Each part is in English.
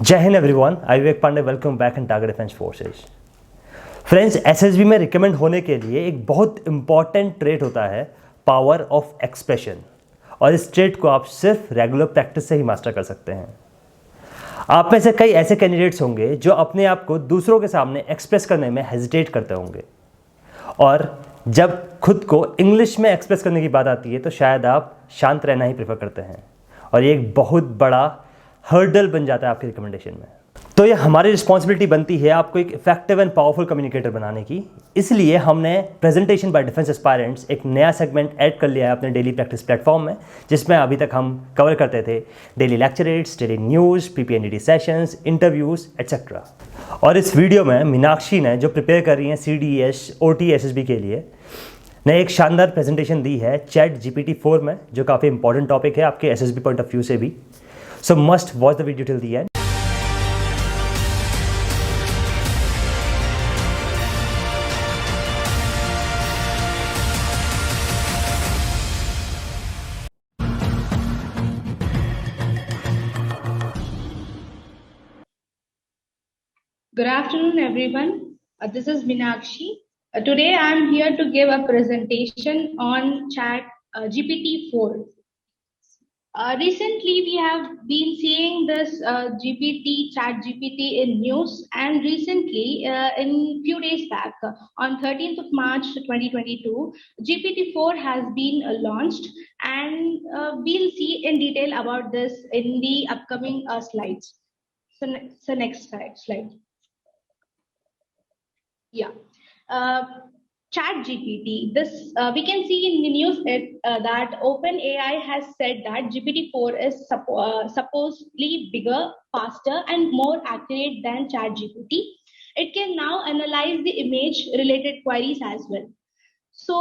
जय Hind everyone, I Vivek Pandey welcome back in target defence forces. Friends, SSB में recommend होने के लिए एक बहुत इंपॉर्टेंट ट्रेट होता है पावर ऑफ एक्सप्रेशन, और इस ट्रेट को आप सिर्फ रेगुलर प्रैक्टिस से ही मास्टर कर सकते हैं। आप में से कई ऐसे कैंडिडेट्स होंगे जो अपने आप को दूसरों के सामने एक्सप्रेस करने में हेजिटेट करते होंगे, और जब खुद को इंग्लिश में एक्सप्रेस करने की बात आती है तो शायद आप शांत रहना ही प्रेफर करते हैं, और ये एक बहुत बड़ा हर्डल बन जाता है आपके रिकमेंडेशन में। तो ये हमारी रिस्पॉन्सिबिलिटी बनती है आपको एक इफेक्टिव एंड पावरफुल कम्युनिकेटर बनाने की। इसलिए हमने प्रेजेंटेशन बाय डिफेंस एस्पायरेंट्स एक नया सेगमेंट ऐड कर लिया है अपने डेली प्रैक्टिस प्लेटफॉर्म में, जिसमें अभी तक हम कवर करते थे daily lecturettes, daily news, PPNDT sessions, interviews etcetera. और इस वीडियो में मीनाक्षी ने, जो प्रिपेयर कर रही हैं CDS OT SSB के लिए, ने एक शानदार प्रेजेंटेशन दी है चैट GPT4 में, जो काफ़ी इंपॉर्टेंट टॉपिक है आपके SSB पॉइंट ऑफ व्यू से भी। So must watch the video till the end. Good afternoon, everyone. This is Meenakshi. Today I am here to give a presentation on chat GPT4. Recently, we have been seeing this chat GPT in news, and recently, in few days back, on 13th of March 2022, GPT4 has been launched, and we'll see in detail about this in the upcoming slides. So next slide. Yeah. ChatGPT. This we can see in the news that OpenAI has said that GPT-4 is supposedly bigger, faster, and more accurate than ChatGPT. It can now analyze the image-related queries as well. So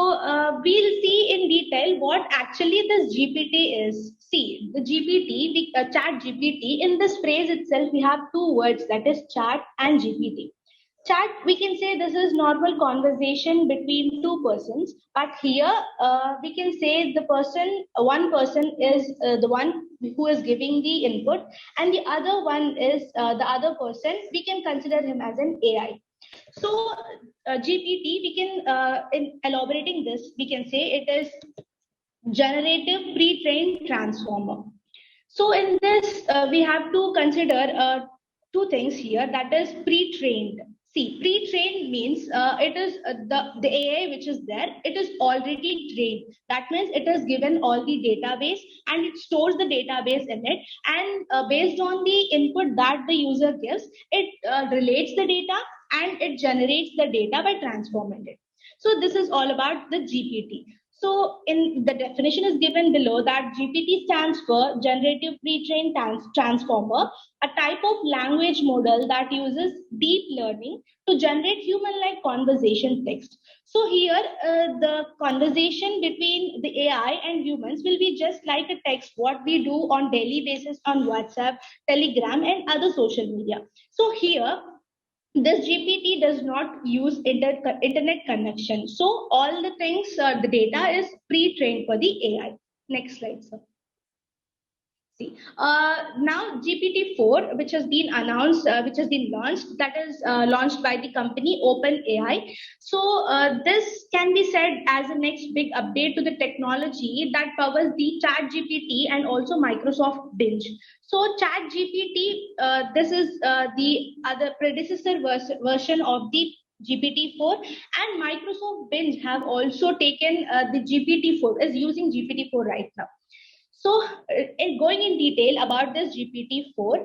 we'll see in detail what actually this GPT is. See, the GPT, the ChatGPT. In this phrase itself, we have two words, that is chat and GPT. Chat, we can say this is normal conversation between two persons, but here we can say one person is the one who is giving the input, and the other one is the other person. We can consider him as an AI. So GPT, we can in elaborating this, we can say it is generative pre-trained transformer. So in this we have to consider two things here, that is pre-trained. See, pre-trained means it is the AI which is there, it is already trained. That means it is given all the database and it stores the database in it, and based on the input that the user gives, it relates the data and it generates the data by transforming it. So this is all about the GPT. So in the definition is given below that GPT stands for generative pre-trained transformer, a type of language model that uses deep learning to generate human-like conversation text. So here the conversation between the AI and humans will be just like a text, what we do on daily basis on WhatsApp, Telegram, and other social media. So here this GPT does not use internet connection. So all the things, the data is pre-trained for the AI. Next slide, sir. See, now GPT-4, which has been announced, which has been launched, that is launched by the company OpenAI. So this can be said as the next big update to the technology that powers the ChatGPT and also Microsoft Bing. So ChatGPT, this is the other predecessor version of the GPT-4, and Microsoft Bing have also taken the GPT-4, is using GPT-4 right now. So going in detail about this GPT-4,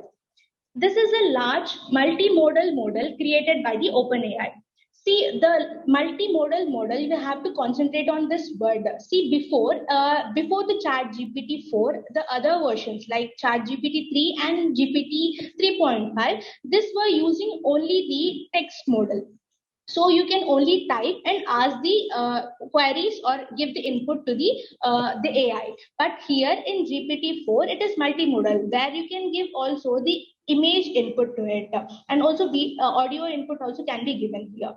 this is a large multimodal model created by the OpenAI. See, the multimodal model, you have to concentrate on this word. See, before the ChatGPT-4, the other versions like ChatGPT3 and GPT 3.5, this were using only the text model. So you can only type and ask the queries or give the input to the AI. But here in GPT-4, it is multimodal, where you can give also the image input to it, and also the audio input also can be given here.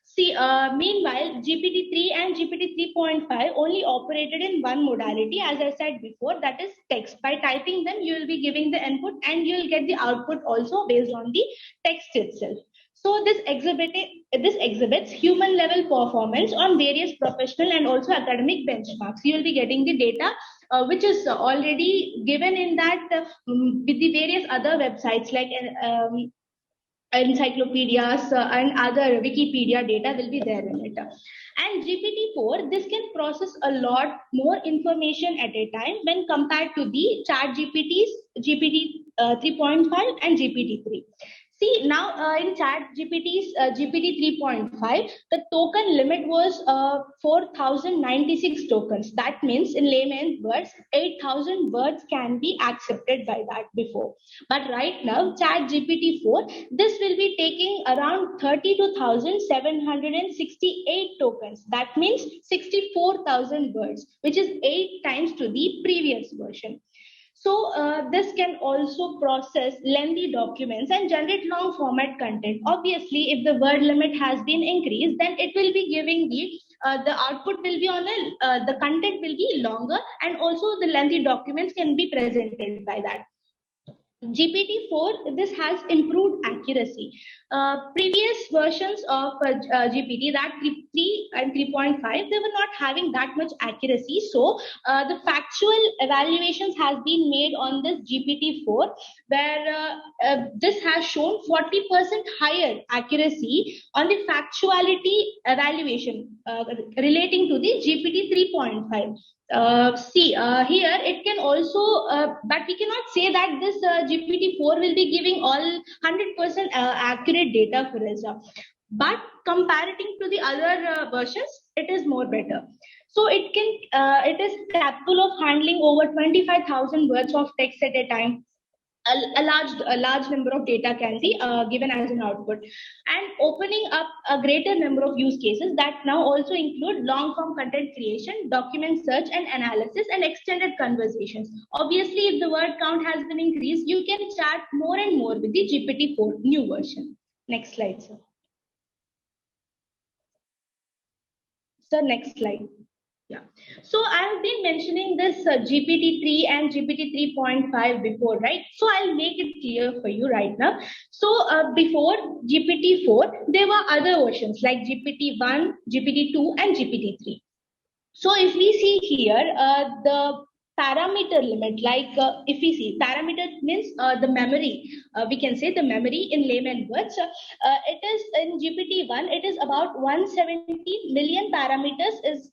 See, meanwhile, GPT-3 and GPT-3.5 only operated in one modality, as I said before, that is text. By typing them, you will be giving the input and you will get the output also based on the text itself. So this exhibits human level performance on various professional and also academic benchmarks. You will be getting the data which is already given in that with the various other websites like encyclopedias and other Wikipedia data will be there in it. And GPT-4, this can process a lot more information at a time when compared to the ChatGPT's GPT 3.5 and GPT-3. See, now in ChatGPT's GPT 3.5, the token limit was 4,096 tokens. That means, in layman's words, 8,000 words can be accepted by that before. But right now, ChatGPT 4, this will be taking around 32,768 tokens. That means 64,000 words, which is 8 times to the previous version. So this can also process lengthy documents and generate long format content. Obviously, if the word limit has been increased, then it will be giving the output will be on the content will be longer, and also the lengthy documents can be presented by that. GPT-4, this has improved accuracy. Previous versions of GPT, that 3 and 3.5, they were not having that much accuracy. So the factual evaluations has been made on this GPT-4, where this has shown 40% higher accuracy on the factuality evaluation relating to the GPT 3.5. Here it can also, but we cannot say that this GPT-4 will be giving all 100% accurate data for us. But comparing to the other versions, it is more better. So it is capable of handling over 25,000 words of text at a time. A large number of data can be given as an output, and opening up a greater number of use cases that now also include long form content creation, document search and analysis, and extended conversations. Obviously, if the word count has been increased, you can chat more and more with the GPT-4 new version. Next slide, sir. So next slide. Yeah. So I've been mentioning this GPT-3 and GPT 3.5 before, right? So I'll make it clear for you right now. So before GPT-4, there were other versions like GPT-1, GPT-2, and GPT-3. So if we see here, the parameter limit, like if we see parameter means the memory, we can say the memory in layman words. It is in GPT-1, it is about 170 million parameters is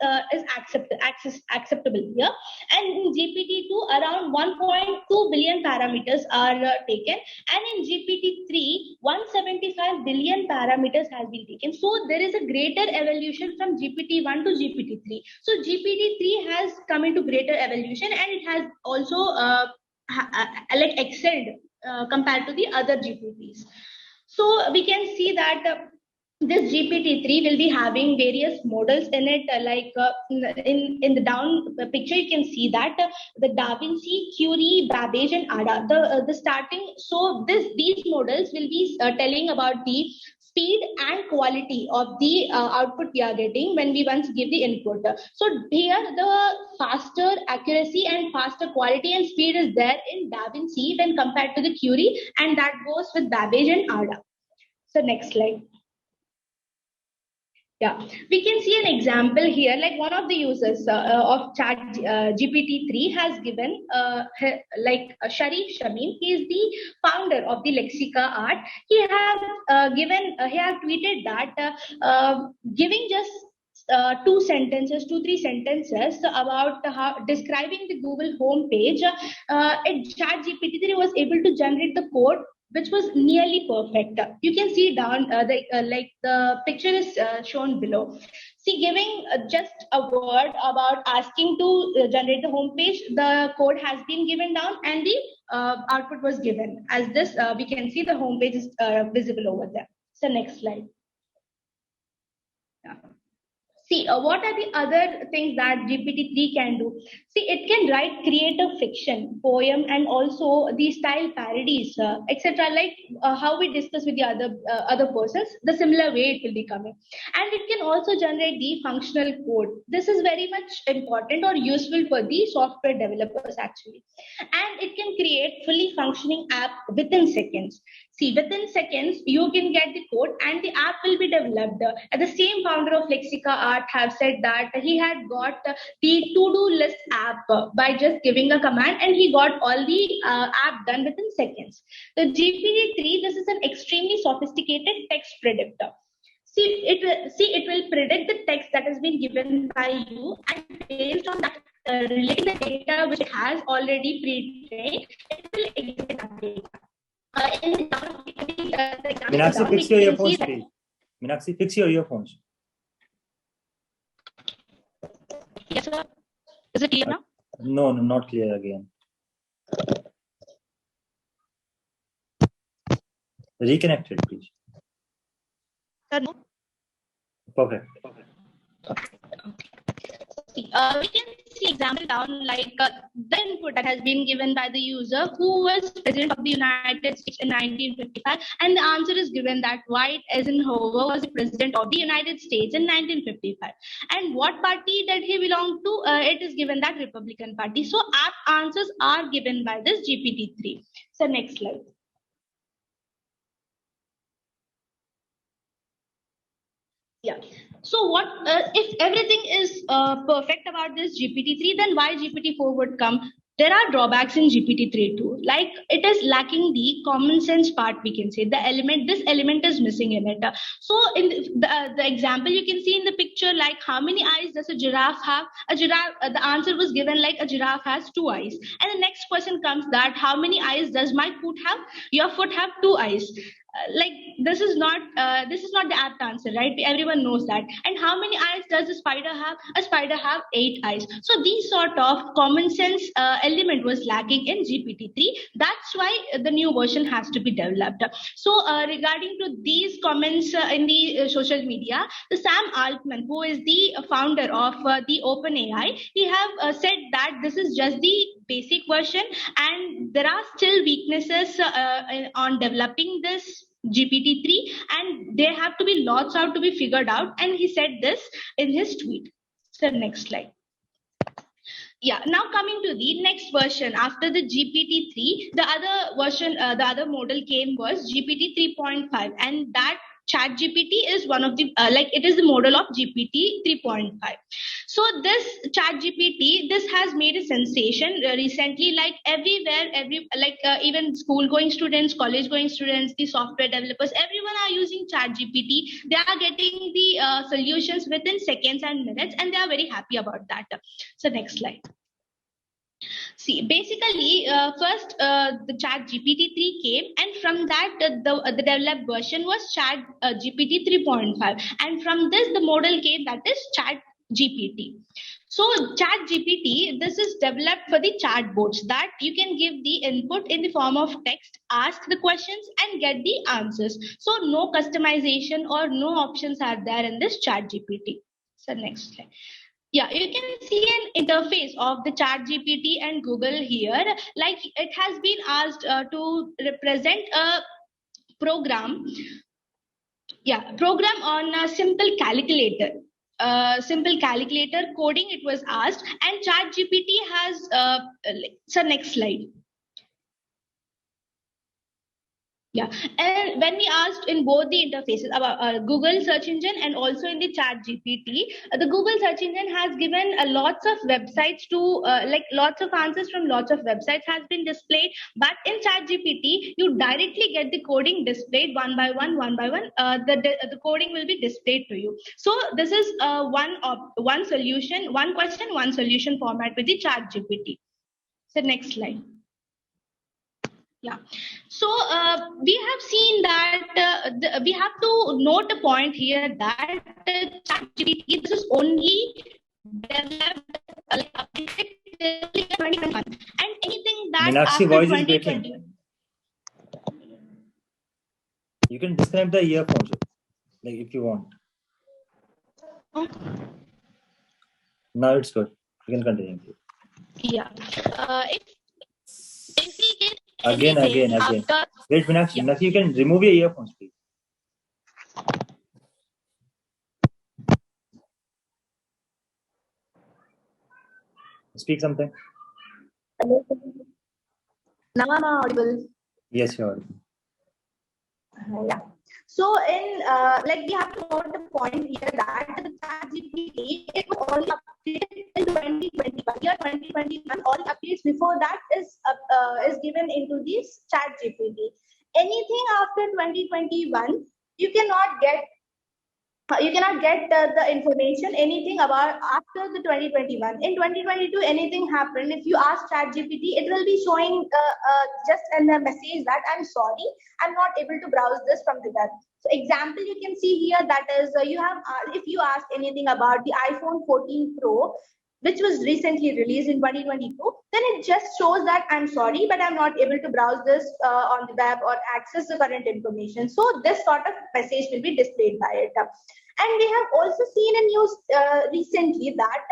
acceptable here, and in GPT-2 around 1.2 billion parameters are taken, and in GPT-3 175 billion parameters has been taken. So there is a greater evolution from GPT-1 to GPT-3. So GPT-3 has come into greater evolution, and it has also like excelled compared to the other GPTs. So we can see that this GPT-3 will be having various models in it, like in the down picture you can see that the DaVinci, Curie, Babbage, and Ada. The starting. So these models will be telling about the speed and quality of the output we are getting when we once give the input. So here the faster accuracy and faster quality and speed is there in DaVinci when compared to the Curie, and that goes with Babbage and Ada. So next slide. Yeah, we can see an example here, like one of the users of Chat GPT-3 has given, Sharif Shamim. He is the founder of the Lexica Art. He have tweeted that giving just 2, 3 sentences about how describing the Google home page, Chat GPT-3 was able to generate the code which was nearly perfect. You can see down the picture is shown below. See, giving just a word about asking to generate the home page, the code has been given down and the output was given. As this, we can see the home page is visible over there. So next slide. Yeah. See, what are the other things that GPT-3 can do? See, it can write creative fiction, poem, and also the style parodies, etc. Like how we discuss with the other persons, the similar way it will be coming. And it can also generate the functional code. This is very much important or useful for the software developers actually. And it can create fully functioning app within seconds. See, within seconds, you can get the code and the app will be developed. The same founder of Lexica Art have said that he had got the to-do list app by just giving a command, and he got all the app done within seconds. The GPT-3, this is an extremely sophisticated text predictor. It will predict the text that has been given by you, and based on that, relating the data which it has already pre-trained, it will execute that data. Meenakshi, fix your earphones, please. Meenakshi, fix your earphones. Yes, sir. Is it clear now? No, not clear again. Reconnect it, please. Sir, no. Perfect. We can see example down like the input that has been given by the user who was president of the United States in 1955, and the answer is given that Dwight Eisenhower was the president of the United States in 1955. And what party did he belong to? It is given that Republican Party. So apt answers are given by this GPT-3. So next slide. Yeah. So what if everything is perfect about this GPT-3, then why GPT-4 would come? There are drawbacks in GPT-3 too. Like it is lacking the common sense part, we can say. This element is missing in it. So in the example you can see in the picture, like how many eyes does a giraffe have? The answer was given like a giraffe has 2 eyes. And the next question comes that how many eyes does my foot have? Your foot have 2 eyes. Like this is not the apt answer, right? Everyone knows that. And how many eyes does a spider have? A spider have 8 eyes. So these sort of common sense element was lacking in GPT-3. That's why the new version has to be developed. So regarding to these comments in the social media, the Sam Altman, who is the founder of the OpenAI, he have said that this is just the basic version and there are still weaknesses on developing this GPT-3, and there have to be lots out to be figured out. And he said this in his tweet. So next slide. Yeah, now coming to the next version after the GPT-3, the other version, the other model came was GPT 3.5, and that ChatGPT is one of the it is the model of GPT 3.5. So this ChatGPT, this has made a sensation recently, like everywhere, even school going students, college going students, the software developers, everyone are using ChatGPT. They are getting the solutions within seconds and minutes, and they are very happy about that. So next slide. See, basically, first the Chat GPT-3 came, and from that the developed version was Chat GPT 3.5, and from this the model came, that is Chat GPT. So Chat GPT, this is developed for the chatbots that you can give the input in the form of text, ask the questions and get the answers. So no customization or no options are there in this Chat GPT. So next slide. Yeah, you can see an interface of the ChatGPT and Google here. Like it has been asked to represent a program. Yeah, program on a simple calculator. Simple calculator coding it was asked, and ChatGPT has. So next slide. Yeah, and when we asked in both the interfaces about Google search engine and also in the Chat GPT, the Google search engine has given lots of websites to lots of answers from lots of websites has been displayed. But in Chat GPT, you directly get the coding displayed one by one. The coding will be displayed to you. So this is one solution, one question, one solution format with the Chat GPT. So next slide. Yeah, so we have seen that we have to note a point here that ChatGPT, this is only developed updated 2021, and anything that Meenakshi, after voice is 2020. breaking. You can disconnect the earphones, like if you want. Now it's good. You can continue. Yeah. If we get Again. after, Wait, Meenakshi. Yeah. Meenakshi, you can remove your earphones, please. Speak something. Now I'm audible. Yes, you're. Yeah. So in like we have to note the point here that the ChatGPT it was only updated in 2021. Year 2021, all updates before that is given into this ChatGPT. Anything after 2021, you cannot get the information anything about after the 2021. In 2022 anything happened, if you ask ChatGPT, it will be showing just in a message that I'm sorry, I'm not able to browse this from the web. So example you can see here, that is you have if you ask anything about the iPhone 14 Pro, which was recently released in 2022, then it just shows that I'm sorry, but I'm not able to browse this on the web or access the current information. So this sort of message will be displayed by it. And we have also seen in news recently that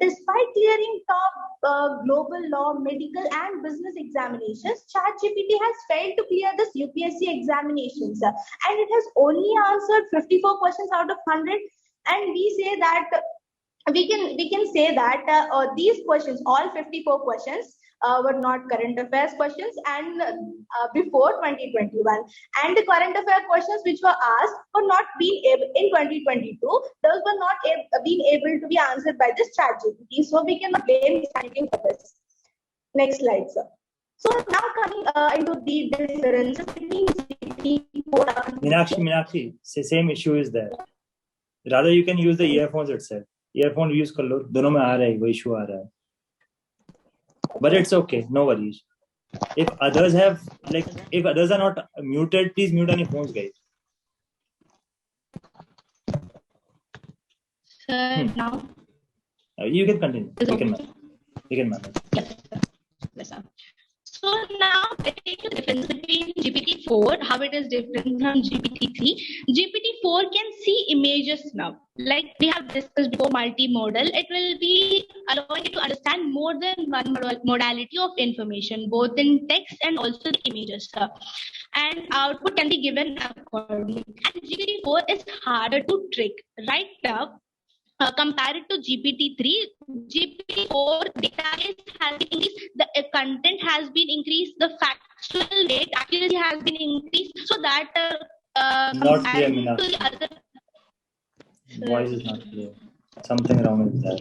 despite clearing top global law, medical and business examinations, ChatGPT has failed to clear this UPSC examinations. And it has only answered 54 questions out of 100. And we say that we can say that these questions, all 54 questions, were not current affairs questions and before 2021, and the current affair questions which were asked were not being able in 2022, those were not being able to be answered by this ChatGPT. So we cannot blame ChatGPT for this. Next slide, sir. So now coming into the differences between GPT4 and Meenakshi, same issue is there. Rather, you can use the earphones itself. Earphone use कर लो, दोनों में आ रहा है, वो issue आ रहा है. But it's okay, no worries. If others are not muted, please mute on your phones, guys. Now you can continue. You can manage. Yes, sir. So now I take the difference between GPT-4, how it is different from GPT-3. GPT-4 can see images now. Like we have discussed before, multimodal. It will be allowing you to understand more than one modality of information, both in text and also the images. And output can be given accordingly. And GPT-4 is harder to trick. Right now, compared to GPT-3, GPT-4 database has been increased, the content has been increased, the factual rate accuracy has been increased, so that not clear, compared to the other. Voice is not clear. Something wrong with that.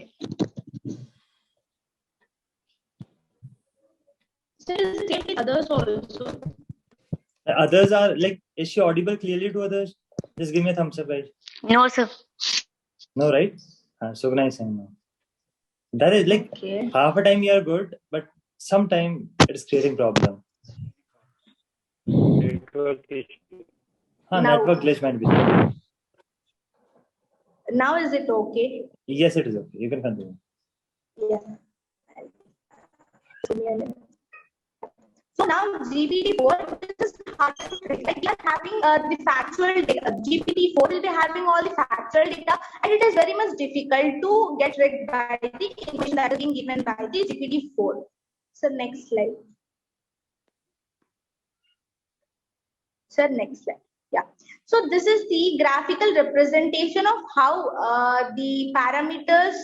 Same with others also. Others are like, is she audible clearly to others? Just give me a thumbs up, guys. No, sir. No, right? So nice. No. That is like Okay. half a time you are good, but sometime it is creating problem. Network issue. Network glitch might be there. Now is it okay? Yes, it is okay. You can continue. Yeah. So now GPT-4 is harder to predict. Like we are having the factual data. GPT-4 will be having all the factual data, and it is very much difficult to get tricked by the information that is being given by the GPT-4. So next slide. Sir, next slide. Yeah. So this is the graphical representation of how the parameters,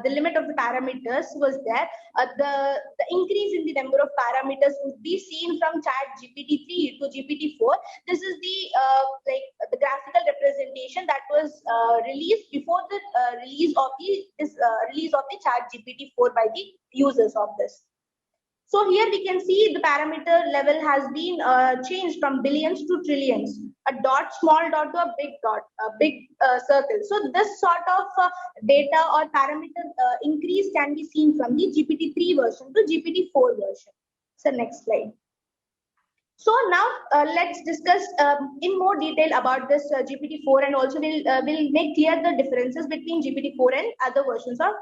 the limit of the parameters was there. The increase in the number of parameters would be seen from ChatGPT3 to GPT4. This is the the graphical representation that was released before the release of the ChatGPT4 by the users of this. So here we can see the parameter level has been changed from billions to trillions. A dot, small dot to a big dot, a big circle. So this sort of data or parameter increase can be seen from the GPT-3 version to GPT-4 version. So next slide. So now let's discuss in more detail about this GPT-4, and also we'll make clear the differences between GPT-4 and other versions of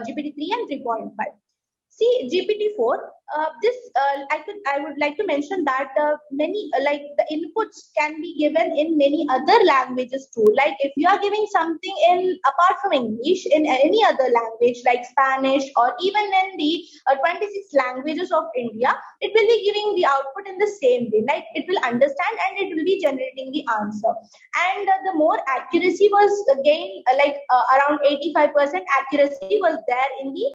GPT-3 and 3.5. See, GPT-4. I would like to mention that many like the inputs can be given in many other languages too. Like if you are giving something in apart from English in any other language like Spanish or even in the 26 languages of India, it will be giving the output in the same way. Like it will understand and it will be generating the answer. And the more accuracy was gained, around 85% accuracy was there in the